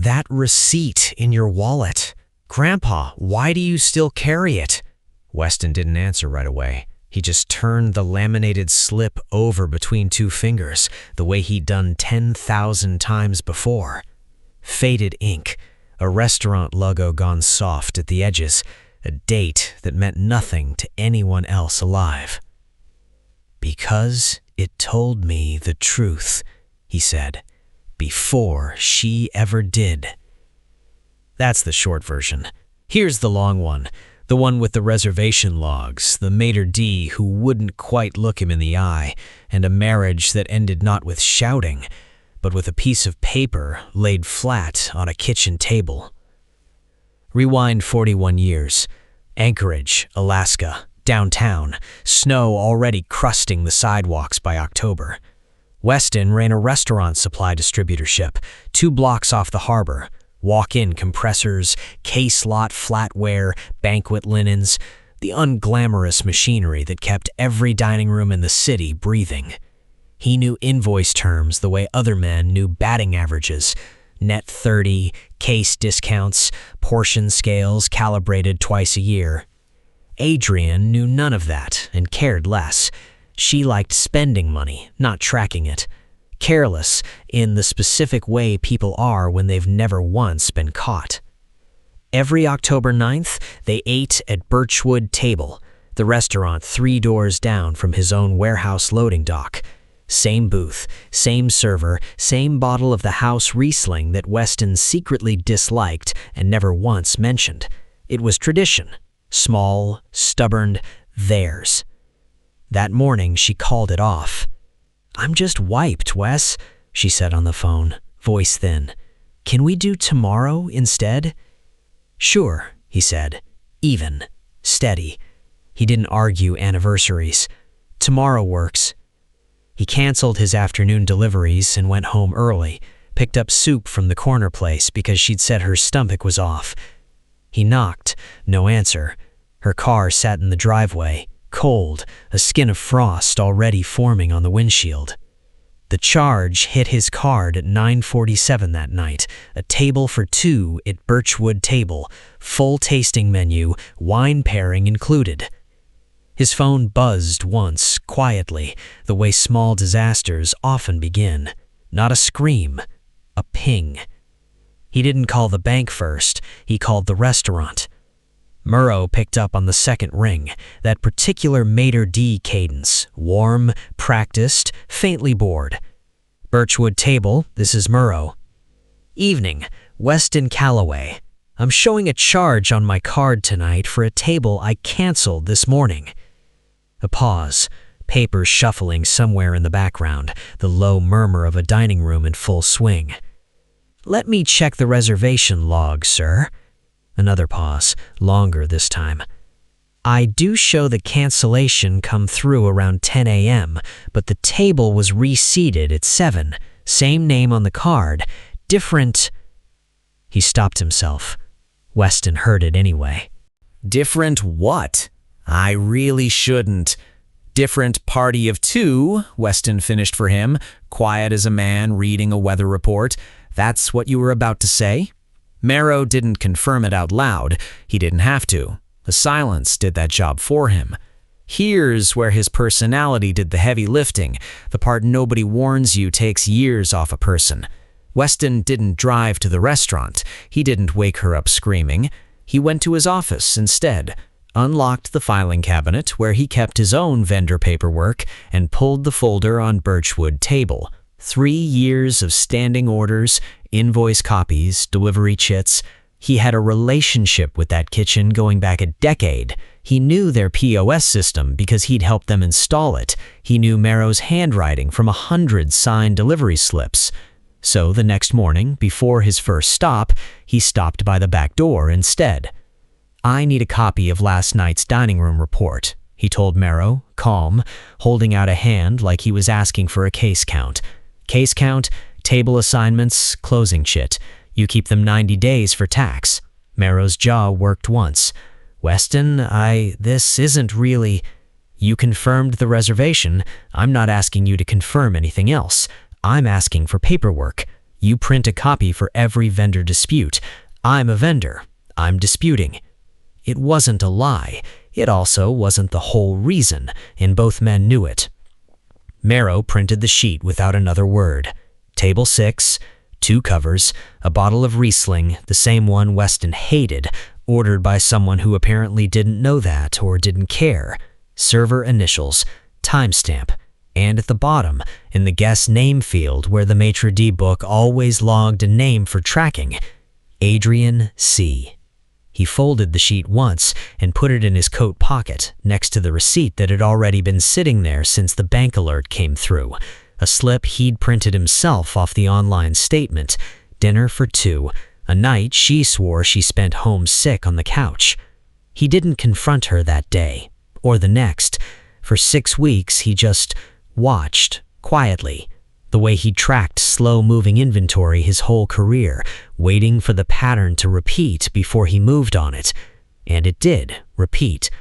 That receipt in your wallet. Grandpa, why do you still carry it? Weston didn't answer right away. He just turned the laminated slip over between two fingers, the way he'd done 10,000 times before. Faded ink, a restaurant logo gone soft at the edges, a date that meant nothing to anyone else alive. "Because it told me the truth," he said, "before she ever did." That's the short version. Here's the long one, the one with the reservation logs, the maitre d' who wouldn't quite look him in the eye, and a marriage that ended not with shouting, but with a piece of paper laid flat on a kitchen table. Rewind 41 years. Anchorage, Alaska, downtown, snow already crusting the sidewalks by October. Weston ran a restaurant supply distributorship, 2 blocks off the harbor. Walk-in compressors, case lot flatware, banquet linens, the unglamorous machinery that kept every dining room in the city breathing. He knew invoice terms the way other men knew batting averages. Net 30, case discounts, portion scales calibrated twice a year. Adrienne knew none of that and cared less. She liked spending money, not tracking it. Careless in the specific way people are when they've never once been caught. Every October 9th, they ate at Birchwood Table, the restaurant 3 doors down from his own warehouse loading dock. Same booth, same server, same bottle of the house Riesling that Weston secretly disliked and never once mentioned. It was tradition. Small, stubborn, theirs. That morning, she called it off. "I'm just wiped, Wes," she said on the phone, voice thin. "Can we do tomorrow instead?" "Sure," he said, even, steady. He didn't argue anniversaries. "Tomorrow works." He canceled his afternoon deliveries and went home early, picked up soup from the corner place because she'd said her stomach was off. He knocked, no answer. Her car sat in the driveway, cold, a skin of frost already forming on the windshield. The charge hit his card at 9:47 that night, a table for 2 at Birchwood Table, full tasting menu, wine pairing included. His phone buzzed once, quietly, the way small disasters often begin. Not a scream, a ping. He didn't call the bank first, he called the restaurant. Murrow picked up on the second ring, that particular maitre d' cadence, warm, practiced, faintly bored. "Birchwood Table, this is Murrow." "Evening, Weston Calloway. I'm showing a charge on my card tonight for a table I canceled this morning." A pause, papers shuffling somewhere in the background, the low murmur of a dining room in full swing. "Let me check the reservation log, sir." Another pause, longer this time. "I do show the cancellation come through around 10 a.m., but the table was reseated at 7. Same name on the card, different—" He stopped himself. Weston heard it anyway. "Different what? I really shouldn't." "Different party of 2, Weston finished for him, quiet as a man reading a weather report. "That's what you were about to say?" Murrow didn't confirm it out loud. He didn't have to. The silence did that job for him. Here's where his personality did the heavy lifting, the part nobody warns you takes years off a person. Weston didn't drive to the restaurant. He didn't wake her up screaming. He went to his office instead, unlocked the filing cabinet where he kept his own vendor paperwork, and pulled the folder on Birchwood Table. 3 years of standing orders, invoice copies, delivery chits. He had a relationship with that kitchen going back a decade. He knew their POS system because he'd helped them install it. He knew Murrow's handwriting from 100 signed delivery slips. So the next morning, before his first stop, he stopped by the back door instead. "I need a copy of last night's dining room report," he told Murrow, calm, holding out a hand like he was asking for a case count. "Case count, table assignments, closing chit. You keep them 90 days for tax." Murrow's jaw worked once. "Weston, this isn't really—" "You confirmed the reservation. I'm not asking you to confirm anything else. I'm asking for paperwork. You print a copy for every vendor dispute. I'm a vendor. I'm disputing. It wasn't a lie. It also wasn't the whole reason, and both men knew it. Marrow printed the sheet without another word. Table 6, 2 covers, a bottle of Riesling, the same one Weston hated, ordered by someone who apparently didn't know that or didn't care. Server initials, timestamp, and at the bottom, in the guest name field where the maitre d' book always logged a name for tracking, Adrienne C. He folded the sheet once and put it in his coat pocket, next to the receipt that had already been sitting there since the bank alert came through, a slip he'd printed himself off the online statement, dinner for 2, a night she swore she spent homesick on the couch. He didn't confront her that day, or the next. For 6 weeks, he just watched, quietly, the way he tracked slow-moving inventory his whole career, waiting for the pattern to repeat before he moved on it. And it did repeat.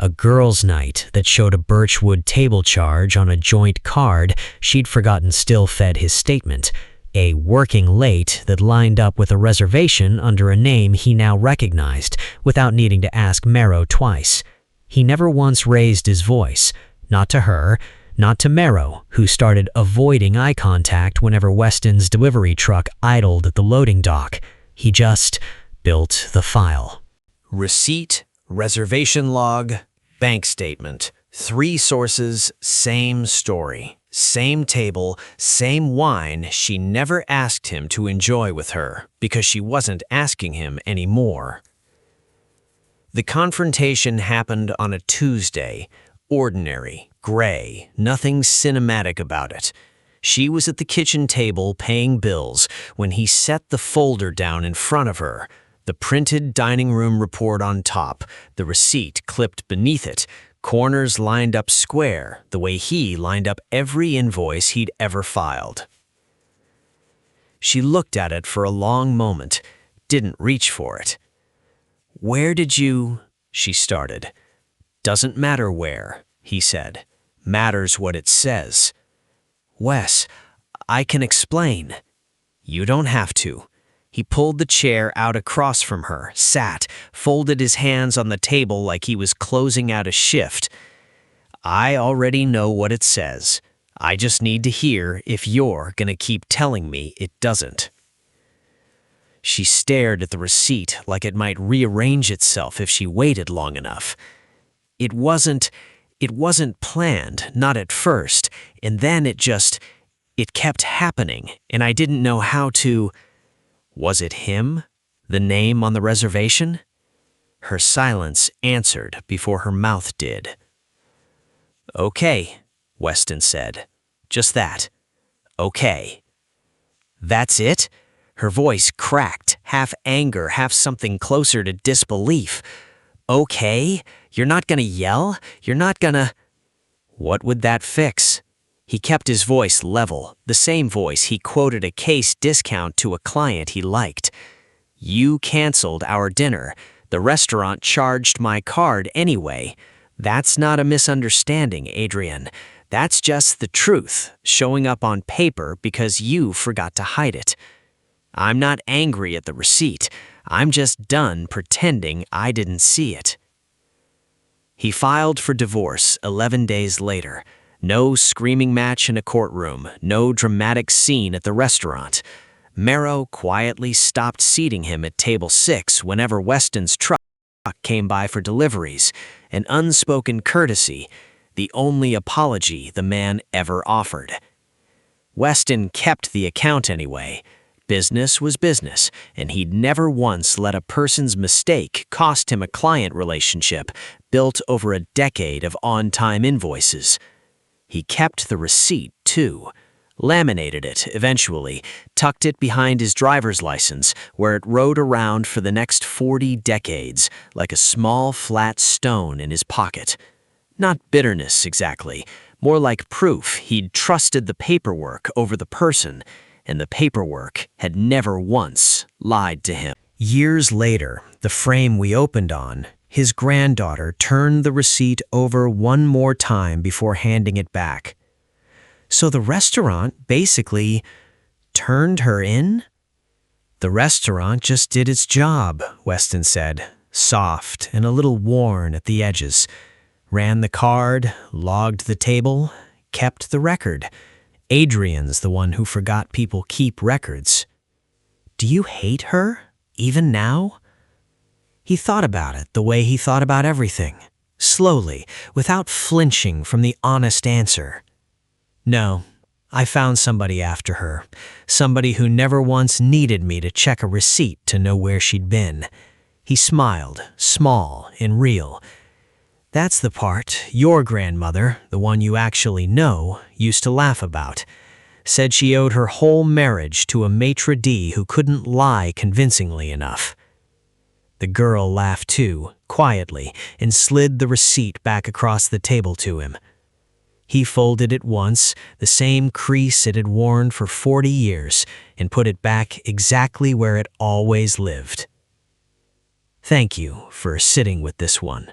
A girls' night that showed a birchwood table charge on a joint card she'd forgotten still fed his statement. A working late that lined up with a reservation under a name he now recognized without needing to ask Marrow twice. He never once raised his voice, not to her, not to Marrow, who started avoiding eye contact whenever Weston's delivery truck idled at the loading dock. He just built the file. Receipt, reservation log, bank statement. 3 sources, same story. Same table, same wine she never asked him to enjoy with her because she wasn't asking him anymore. The confrontation happened on a Tuesday. Ordinary, gray, nothing cinematic about it. She was at the kitchen table paying bills when he set the folder down in front of her, the printed dining room report on top, the receipt clipped beneath it, corners lined up square, the way he lined up every invoice he'd ever filed. She looked at it for a long moment, didn't reach for it. "Where did you—" she started. "Doesn't matter where," he said. "Matters what it says." "Wes, I can explain." "You don't have to." He pulled the chair out across from her, sat, folded his hands on the table like he was closing out a shift. "I already know what it says. I just need to hear if you're gonna keep telling me it doesn't." She stared at the receipt like it might rearrange itself if she waited long enough. It wasn't planned, not at first, and then it kept happening, and I didn't know how to... Was it him? The name on the reservation? Her silence answered before her mouth did. "Okay," Weston said. "Just that. Okay." "That's it?" Her voice cracked, half anger, half something closer to disbelief. "Okay? You're not gonna yell? You're not gonna—" What would that fix? He kept his voice level, the same voice he quoted a case discount to a client he liked. "You canceled our dinner. The restaurant charged my card anyway. That's not a misunderstanding, Adrienne. That's just the truth, showing up on paper because you forgot to hide it. I'm not angry at the receipt. I'm just done pretending I didn't see it." He filed for divorce 11 days later. No screaming match in a courtroom, no dramatic scene at the restaurant. Marrow quietly stopped seating him at table 6 whenever Weston's truck came by for deliveries, an unspoken courtesy, the only apology the man ever offered. Weston kept the account anyway. Business was business, and he'd never once let a person's mistake cost him a client relationship built over a decade of on-time invoices. He kept the receipt, too, laminated it eventually, tucked it behind his driver's license, where it rode around for the next 40 decades like a small flat stone in his pocket. Not bitterness, exactly, more like proof he'd trusted the paperwork over the person, and the paperwork had never once lied to him. Years later, the frame we opened on, his granddaughter turned the receipt over one more time before handing it back. "So the restaurant basically turned her in? The restaurant just did its job, Weston said, soft and a little worn at the edges. Ran the card, logged the table, kept the record. Adrienne's the one who forgot people keep records. Do you hate her, even now? He thought about it the way he thought about everything, slowly, without flinching from the honest answer. No, I found somebody after her, somebody who never once needed me to check a receipt to know where she'd been. He smiled, small and real. That's the part your grandmother, the one you actually know, used to laugh about. Said she owed her whole marriage to a maitre d' who couldn't lie convincingly enough. The girl laughed too, quietly, and slid the receipt back across the table to him. He folded it once, the same crease it had worn for 40 years, and put it back exactly where it always lived. Thank you for sitting with this one.